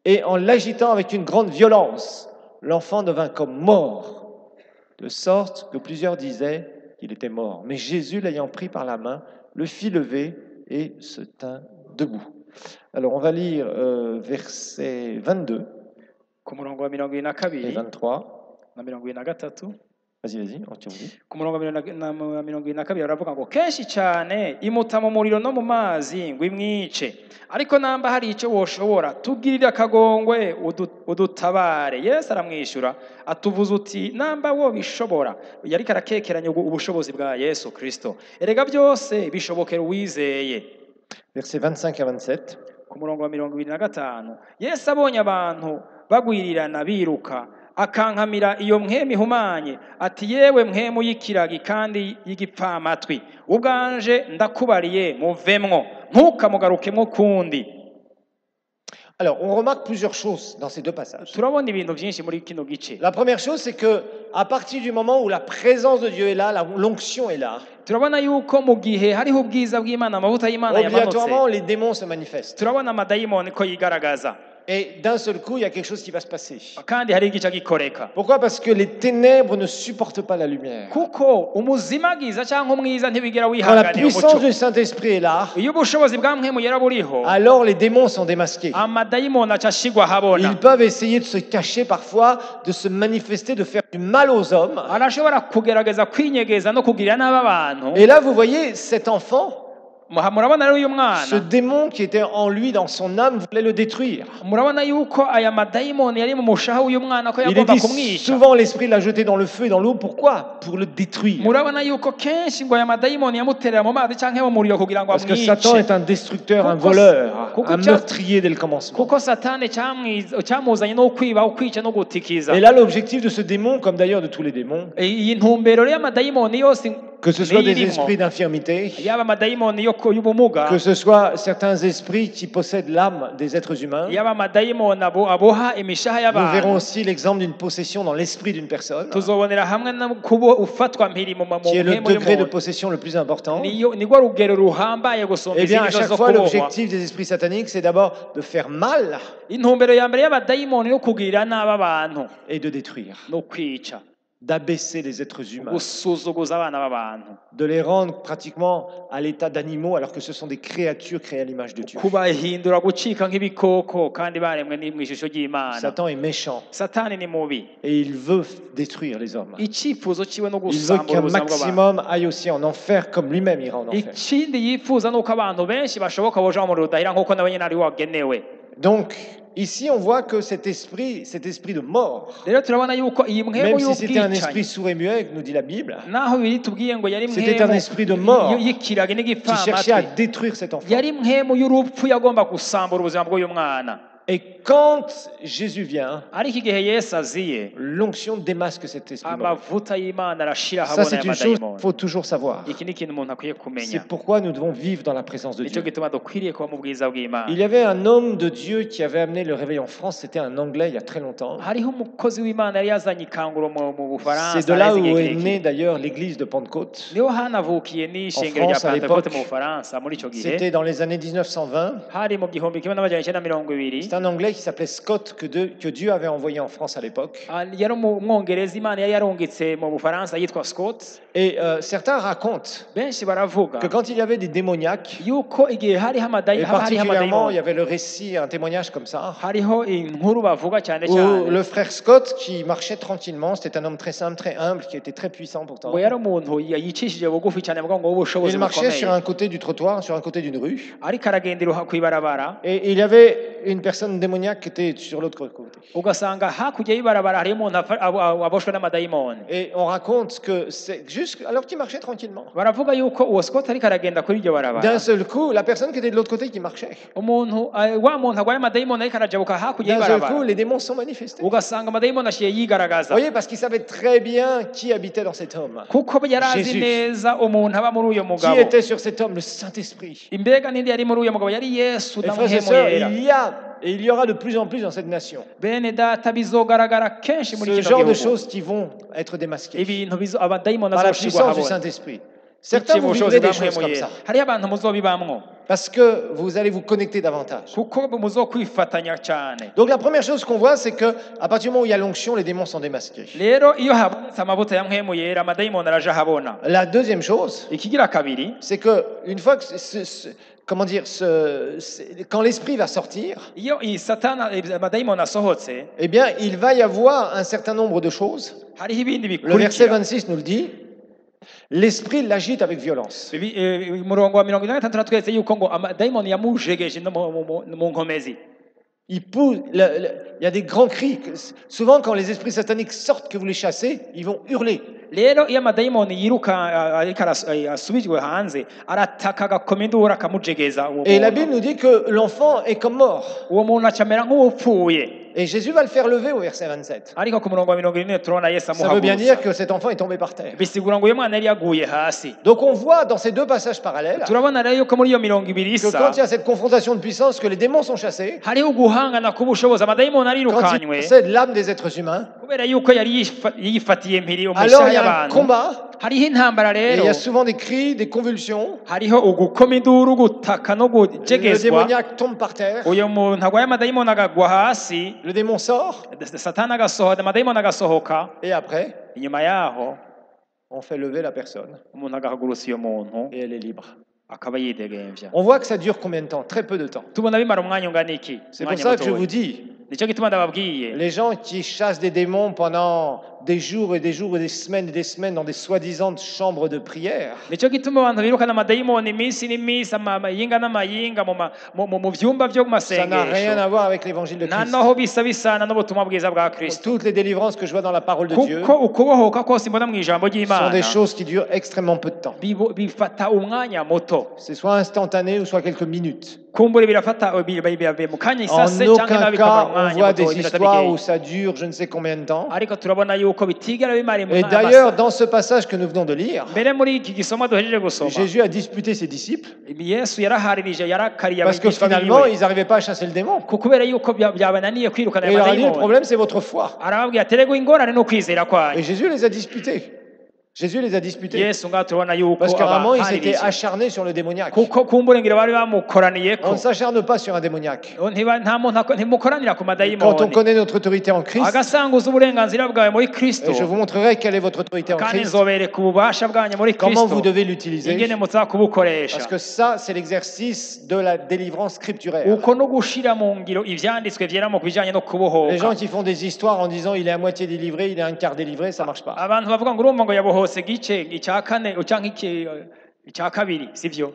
et en l'agitant avec une grande violence. L'enfant devint comme mort, de sorte que plusieurs disaient qu'il était mort. Mais Jésus, l'ayant pris par la main, le fit lever et se tint debout. Alors on va lire versets 22 et 23. Vas-y, on te dit. Ku murongo wa mirongo ibiri na kabiri baravuga ngo kenshi cyane imuta mu muriro no mu mazi ngo imwice ariko namba hari icyo woshobora tubwirire akagongwe udutabare. Yesu aramwishyura atuvuze uti namba wo bishobora. Yariko arakekeranya ubushobozi bwa Yesu Kristo. Erega byose bishobokera uwizeye. Versets 25 à 27. Ku murongo wa mirongo ibiri na gatanu Yesu abonye abantu bagwirirana biruka akankamira iyo mpwemu ihumanye ati, yewe mpwemu y'ikiragi kandi y'igipfamatwi, ubwanje ndakubariye muvemwo ntukamugarukemwo kundi. Alors, on remarque plusieurs choses dans ces deux passages. Turabona ibintu byinshi muri kino gice. La première chose, c'est que à partir du moment où la présence de Dieu est là, l'onction est là, turabona yuko mu gihe hariho ubwiza bw'Imana, amavuta y'Imana yamanutse, obligatoirement les démons se manifestent. turabona amadayimoni ko yigaragaza. Et d'un seul coup, il y a quelque chose qui va se passer. kandi hari igice gikoreka. Pourquoi? Parce que les ténèbres ne supportent pas la lumière. kuko umuzimagiza cyangwa umwiza ntibigera Quand la wihanganira puissance umucyo. du Saint-Esprit est là, iyo ubushobozi bwa mpwemu yera buriho, alors les démons sont démasqués. amadayimoni acashigwa habona. Ils peuvent essayer de se cacher parfois, de se manifester, de faire du mal aux hommes. arashobora kugerageza kwinyegeza no kugirira n'aba bantu. Et là, vous voyez, cet enfant, murabona rero uyu ce mwana, démon qui était en lui, dans son âme, voulait le détruire. murabona yuko aya madayimoni yari mu mushaha w'uyu mwana ko Il est yagomba dit kumwica. souvent l'esprit l'a jeté dans le feu et dans l'eau. Pourquoi? Pour le détruire. murabona yuko kenshi ngo aya madayimoni yamuterera mu mazi cyangwa mu muriro kugira ngo Parce que Satan est amwice. un destructeur, un Kuko- voleur, kuko un cya- meurtrier dès le commencement. kuko satani cyamuzanye no kwiba, ukwica no gutikiza. Et là, l'objectif de ce démon, comme d'ailleurs de tous les démons, iyi ntumbero rero y'amadayimoni yose que ce soit des niyo irimo. esprits d'infirmité, yaba amadayimoni y'ubumuga, que ce soit certains esprits qui possèdent l'âme des êtres humains. yaba amadayimoni aboha imishaha Nous verrons y'abantu. aussi l'exemple d'une possession dans l'esprit d'une personne, tuzobonera hamwe no kuba ufatwa mpiri mu qui est le mpemu degré de y'umuntu. possession le plus important. nirwo rugero ruhambaye gusumba Eh bien, à izindi chaque zo fois, kubohwa. l'objectif des esprits sataniques, c'est d'abord de faire mal intumbero ya mbere y'abadayimoni no kugirira nabi abantu et de détruire, no kwica, d'abaisser les êtres humains, gusuzuguza abana b'abantu, de les rendre pratiquement à l'état d'animaux alors que ce sont des créatures créées à l'image de Dieu. kubahindura gucika nk'ibikoko kandi baremwe mu ishusho ry'Imana. Satan est méchant Satani ni mubi, et il veut détruire les hommes. icyifuzo ciwe no Il veut gusambura qu'un ubuzima bw'abantu. maximum aille aussi en enfer comme lui-même ira en enfer. ikindi yifuza nuko abantu benshi bashoboka boja mu muriro udahira nk'uko nawe nyine ari wagenewe. Donc, ici, on voit que cet esprit de mort, rero turabona yuko iyi même mpwemu si c'était un esprit y'ubwicanyi sourd et muet, nous dit la Bible, naho biri tubwiye ngo yari c'était un mpwemu esprit de mort y'ikiragi qui cherchait à n'igipfamatwi détruire cet enfant. yari mpwemu y'urupfu yagomba gusambura ubuzima bw'uyu mwana Et quand Jésus vient, ariko igihe yesu aziye l'onction démasque cet esprit mauvais. amavuta y'imana arashira Ça, ahabona c'est aya une chose qu'il madayimoni faut toujours savoir. iki ni ikintu umuntu akwiye kumenya C'est pourquoi nous devons vivre dans la présence de nicyo Dieu. gituma dukwiriye kuba mu bwiza Il bw'imana y avait un homme de Dieu qui avait amené le réveil en France, c'était un Anglais il y a très longtemps. hariho umukozi w'imana yari yazanye ikanguro mu bufaransa C'est de là haheze où igihe est kirekire. née d'ailleurs l'église de Pentecôte. niho hanavukiye n'ishengero rya France, à pentekote l'époque, mu bufaransa muri icyo gihe C'était dans les années 1920. hari mu gihumbi kimwe n'amajana icyenda mirongo ibiri C'est un Anglais qui s'appelait Scott que Dieu avait envoyé en France à l'époque. yari umwongereza imana yari yarungitse mu bufaransa yitwa scott Et certains racontent benshi baravuga que quand il y avait des démoniaques, yuko igihe hariho et particulièrement il y amadayimoni avait le récit, un témoignage comme ça, hariho inkuru bavuga cyane où cyane le frère Scott qui marchait tranquillement, c'était un homme très simple, très humble, qui était très puissant pourtant. ngo yari umuntu yicishije bugufi cyane avuga ngo w'ubushobozi Il marchait sur bukomeye un côté du trottoir, sur un côté d'une rue, ariko aragendera kw'ibarabara et il y avait une personne démoniaque qui était sur l'autre côté. ugasanga hakurya y'ibarabara hariyo umuntu aboshwe n'amadayimoni Et on raconte que c'est juste alors qu'il marchait tranquillement. baravuga yuko uwo scott ariko aragenda kuri iryo barabara D'un seul coup, la personne qui était de l'autre côté qui marchait, umuntu wa muntu arwaye amadayimoni ariko arajabuka hakurya d'un seul coup, y'ibarabara les démons sont manifestés. Vous ugasanga amadayimoni ashiye yigaragaza voyez, parce qu'il savait très bien qui habitait dans cet homme. kuko yari azi Jésus. neza umuntu aba muri uyo Qui mugabo était sur cet homme? Le Saint-Esprit. imbega n'indi yari muri uyo mugabo yari yesu Mes na frères et muhemu sœurs, yera il y a et il y aura de plus en plus dans cette nation bene data bizogaragara kenshi muri ce kino genre de gihugu choses qui vont être démasquées ibintu abadayimoni par la azoshirwa puissance du habona Saint-Esprit. Certains biciye vous mu bushobozi vivrez bwa des choses muhemu comme yera ça hariyo abantu muzobibamwo parce que vous allez vous connecter davantage. kuko muzokwifatanya cyane Donc la première chose qu'on voit, c'est que à partir du moment où il y a l'onction, les démons sont démasqués. rero iyo habonetse amavuta ya muhemu yera amadayimoni araja habona La deuxième chose, ikigira kabiri c'est que une fois que comment dire, quand l'esprit va sortir, iyo iyi satana amadayimoni asohotse eh bien, il va y avoir un certain nombre de choses. hariho ibindi Le verset bikurikira 26 nous le dit. L'esprit l'agite avec violence. umurongo wa 56 turatweretse yuko ngo amadayimoni yamujegeje no mu nkomezi Il y a des grands cris. Souvent, quand les esprits sataniques sortent, que vous les chassez, ils vont hurler. rero iyo amadayimoni yiruka ariko asubijwe hanze arataka agakoma induru akamujegeza uwo Et la muntu Bible nous dit que l'enfant est comme mort. uwo muntu acamera nk'uwupfuye Et Jésus va le faire lever au verset 27. ariko ku murongo wa 40 turabona yesu Ça veut bien dire amuhagurutsa que cet enfant est tombé par terre. bisigura ngo uyu mwana yari yaguye hasi Donc on voit dans ces deux passages parallèles turabona rero yuko muri iyo 20 que isa quand il y a cette confrontation de puissance, que les démons sont chassés, hariho guhangana k'ubushobozi amadayimoni quand il arirukanywe possède l'âme des êtres humains, kubera yuko yari yifatiye mpiri alors umushaha il y a un y'abantu combat, hariho intambara et il rero y a souvent des cris, des convulsions, hariho ugukoma induru gutaka no le gujegezwa démoniaque tombe par terre, uyu muntu arwaye amadayimoni agagwa hasi le démon sort, satani agasohoka amadayimoni agasohoka et après, inyuma yaho on fait lever la personne, umuntu agahagurutsa iyo muntu et elle est libre. akaba yidegemvya On voit que ça dure combien de temps? Très peu de temps. tubona bimara umwanya ungana iki C'est pour Umwanya ça que je mutoya. vous dis, nicyo gituma ndababwiye les gens qui chassent des démons pendant des jours et des jours et des semaines dans des soi-disant chambres de prière, nicyo gituma abantu birukana amadayimoni iminsi n'iminsi amayinga n'amayinga mu vyumba vyo mu ça n'a rien masengesho à voir avec l'évangile de nta Christ. naho bisa bisana n'ubutumwa bwiza bwa kristo Toutes les délivrances que je vois dans la parole de Dieu kuko ukubohoka kose mbona mu ijambo sont ry'imana des choses qui durent extrêmement peu de temps. bifata umwanya muto C'est soit instantané ou soit quelques minutes. kumbura birafata mu kanya En isase cyangwa aucun nabikamara cas, on umwanya voit muto des iminota histoires mikeya où ça dure je ne sais combien de temps. ariko turabona yuko bitigera bimara Et d'ailleurs, dans ce passage que nous venons de lire, mbere muri iki gisoma duhejeje gusoma Jésus a disputé ses disciples yesu yaraharirije yarakariye parce que abigishwa finalement, biwe ils n'arrivaient pas à chasser le démon. kubera yuko byabananiye kwirukana Et il leur a dit, le amadayimoni problème, c'est votre foi. arababwira ati rego ingorane ni ukwizera Et kwanyu Jésus les a disputés. Jésus les a disputés. yesu ngaho turabona yuko Parce qu'apparemment, ils s'étaient abaharirije acharnés sur le démoniaque. kuko kumbura ngira bari bamukoraniyeko On ne s'acharne pas sur un démoniaque. nta muntu ntimukoranira ku Quand on madayimoni connaît notre autorité en Christ, agasanguza uburenganzira bwawe muri kristo et je vous montrerai quelle est votre autorité en kandi Christ, nzobereka ububasha bwanyu muri comment vous kristo devez l'utiliser. ingene muza kubukoresha Parce que ça, c'est l'exercice de la délivrance scripturaire. uko no gushira mu ngiro ivyanditswe vyera mu bijanye no Les kubohoka gens qui font des histoires en disant il est à moitié délivré, il est à un quart délivré, ça marche pas. abantu bavuga ngo urumva ngo yabohose igice icya kane cyangwa icya kabiri sivyo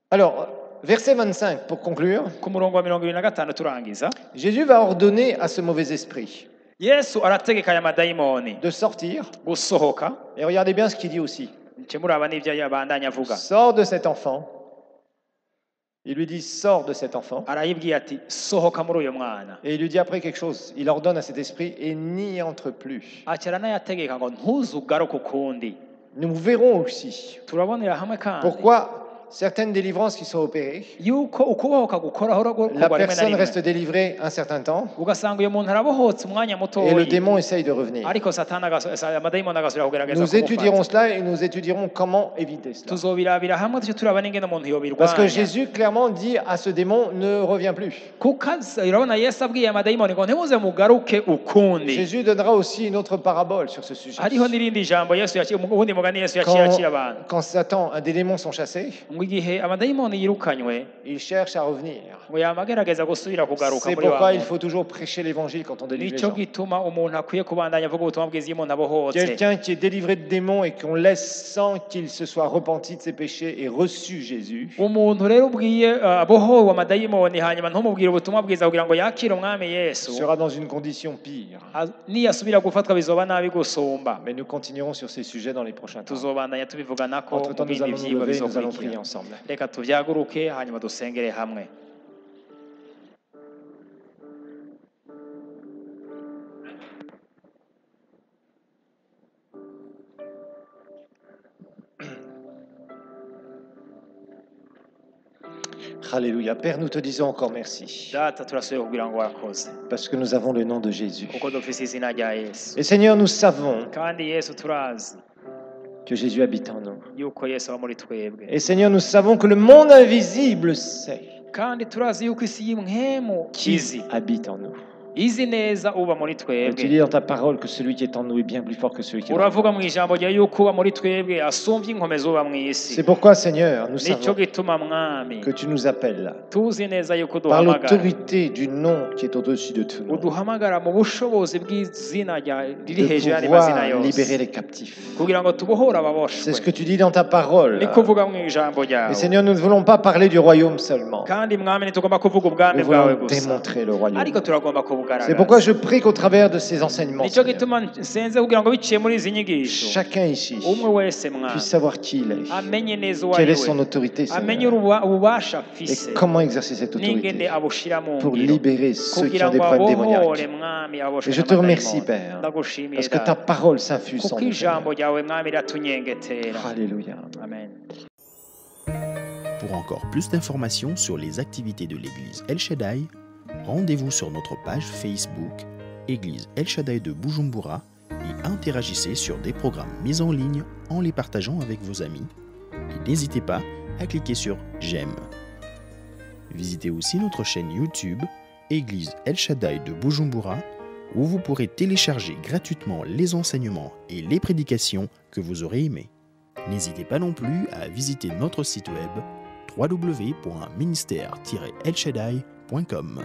Alors, verset 25, pour conclure, ku murongo wa 25 turangiza Jésus va ordonner à ce mauvais esprit yesu arategeka aya madayimoni de sortir. gusohoka. Et regardez bien ce qu'il dit aussi. Nce muraba n'ivyo yabandanya avuga, Sors de cet enfant. Il lui dit, sors de cet enfant. arayibwiye ati sohoka muri uyo mwana. Et il lui dit après quelque chose. Il ordonne à cet esprit et n'y entre plus. Aca aranayategeka ngo ntuzugaruke ukundi. Nous verrons aussi Turabonera hamwe kandi pourquoi certaines délivrances qui sont opérées, yuko ukubohoka gukoraho la gukorwa rimwe na personne rimwe, reste délivrée un certain temps ugasanga uyo muntu arabohotse umwanya et le mutoyi, démon essaye de revenir. ariko amadayimoni agasubira kugerageza Nous étudierons kumufata. cela et nous étudierons comment éviter cela. Tuzobirabira hamwe duce turaba n'ingene umuntu Parce que yobirwanya. Jésus clairement dit à ce démon, ne reviens plus. Kuko urabona Yesu abwiye amadayimoni ngo ntimuze mugaruke ukundi. Jésus donnera aussi une autre parabole sur ce sujet. Hariho n'irindi jambo Yesu yaciye, ubundi mugani Yesu yaciye acira abantu, Quand Satan, des démons sont chassés, ngo igihe amadayimoni yirukanywe il cherche à revenir. ngo yama agerageza gusubira kugaruka C'est muri wa pourquoi il muntu. faut toujours prêcher l'évangile quand on délivre les Nico gens. gituma umuntu akwiye kubandanya avuga ubutumwa bwiza iyo umuntu abohotse. Quelqu'un qui est délivré de démons et qu'on laisse sans qu'il se soit repenti de ses péchés et reçu Jésus, Umuntu rero ubwiye abohowe amadayimoni hanyuma ntumubwire ubutumwa bwiza kugira ngo yakire umwami Yesu, sera dans une condition pire. niyasubira gufatwa bizoba nabi gusumba. Mais nous continuerons sur ces sujets dans les prochains temps. Tuzobandanya tubivuganako Entre temps, mu nous bindi allons nous vyigwa lever et nous allons bizokurikira. prier ensemble. Reka tuvyaguruke hanyuma dusengere hamwe. Alléluia. Père, nous te disons encore merci. Data turasubiye kugira ngo wakoze Parce que nous avons le nom de Jésus. kuko dufise izina rya Yesu, Et Seigneur, nous savons kandi Yesu turazi que Jésus habite en nous. yuko Yesu aba muri twebwe, Et Seigneur, nous savons que le monde invisible sait kandi turazi yuko isi y'imwemu qui izi habite en nous. izi neza uba muri Et tu twebwe. dis dans ta parole que celui qui est en nous est bien plus fort que celui qui est en nous. Uravuga mu ijambo rya yuko uba muri twebwe asumvye inkomezi uba mu isi. C'est pourquoi, Seigneur, nous Nico savons gituma mwami que tu nous appelles tuzi neza yuko par uduhamagara, l'autorité du nom qui est au-dessus de tout nom, uduhamagara mu bushobozi bw'izina riri de hejuru y'andi mazina pouvoir libérer yose les captifs. kugira ngo tubohore C'est ababoshwe. ce que tu dis dans ta parole. Niko uvuga mu ijambo Et ryawe, Seigneur, nous ne voulons pas parler du royaume seulement. kandi mwami ntitugomba kuvuga ubwami Nous bwawe voulons gusa, démontrer le royaume. ariko turagomba C'est kubugaragaza. pourquoi je prie qu'au travers de ces enseignements, Nico Seigneur, gituma nsenze kugira ngo biciye muri izi nyigisho chacun ici umwe wese mwami puisse savoir qui il est, amenye neza uwo quelle ari est son we, autorité, amenye Seigneur, ububasha et afise comment exercer cette n'ingene autorité abushira mu pour ngiro libérer ceux qui kugira ont des ngo problèmes abohore démoniaques. mwami aboshwe Et je te remercie, n'amadayimoni. Père, Ndagushimiye parce que ta Data, parole s'infuse en kuko nous. ijambo Seigneur. ryawe mwami riratunyengetera. Alléluia. Amen. Pour encore plus d'informations sur les activités de l'église El Shaddai, rendez-vous sur notre page Facebook Église El Shaddai de Bujumbura et interagissez sur des programmes mis en ligne en les partageant avec vos amis. Et n'hésitez pas à cliquer sur J'aime. Visitez aussi notre chaîne YouTube Église El Shaddai de Bujumbura où vous pourrez télécharger gratuitement les enseignements et les prédications que vous aurez aimés. N'hésitez pas non plus à visiter notre site web www.ministère-elshaddai.com.